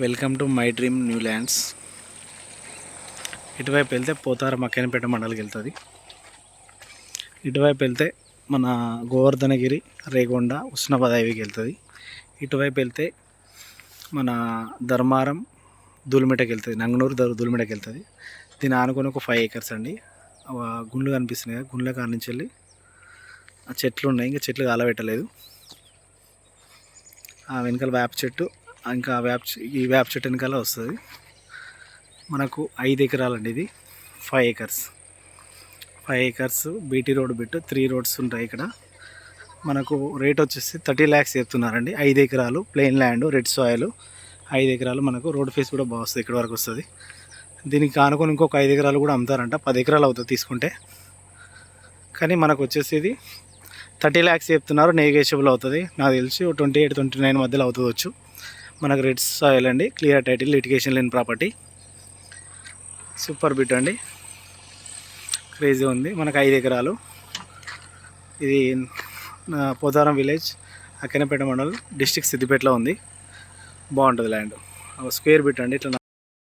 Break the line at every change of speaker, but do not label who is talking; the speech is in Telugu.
Welcome to my dream new lands. ఇటువైపు వెళ్తే పోతారం మక్కెనపేట మండలికి వెళ్తుంది. ఇటువైపు వెళ్తే మన గోవర్ధనగిరి, రేగొండ, ఉస్నాబాద్ హైవేకి వెళ్తుంది. ఇటువైపు వెళ్తే మన ధర్మారం, దూలిమిటకి వెళ్తుంది. నంగనూరు దూలిమిటకి వెళ్తుంది. దీని ఆనుకొని ఒక 5 acres అండి. గుండ్లు కనిపిస్తున్నాయి కదా, గుండ్ల కాడ నుంచి వెళ్ళి ఆ చెట్లు ఉన్నాయి. ఇంకా చెట్లు కాలబెట్టలేదు. ఆ వెనకాల వేప చెట్టు, ఇంకా ఈ వేప చెట్టు వెనకాల వస్తుంది. మనకు 5 ఎకరాలు అండి. ఇది 5 acres. 5 acres బీటీ రోడ్ బిట్టు 3 roads ఉంటాయి. ఇక్కడ మనకు రేట్ వచ్చేసి 30 lakhs చెప్తున్నారండి. 5 ఎకరాలు ప్లెయిన్ ల్యాండ్, రెడ్ సాయిల్, 5 ఎకరాలు. మనకు రోడ్ ఫేస్ కూడా బాగా వస్తుంది, ఇక్కడ వరకు వస్తుంది. దీనికి ఆనుకొని ఇంకొక 5 ఎకరాలు కూడా అమ్ముతారంట. 10 ఎకరాలు అవుతుంది తీసుకుంటే. కానీ మనకు వచ్చేసి ఇది 30 lakhs చెప్తున్నారు. నెగోషియబుల్ అవుతుంది. నాకు తెలిసి 28-29 మధ్యలో అవుతుంది. మనకు రెడ్ సాయిల్ అండి, క్లియర్ టైటిల్, లిటిగేషన్ లేని ప్రాపర్టీ. సూపర్ బిట్ అండి, క్రేజీ ఉంది. మనకు 5 ఎకరాలు. ఇది పోతారం విలేజ్, అక్కెనపేట మండల్, డిస్ట్రిక్ట్ సిద్దిపేటలో ఉంది. బాగుంటుంది ల్యాండ్. స్క్వేర్ బిట్ అండి. ఇట్లా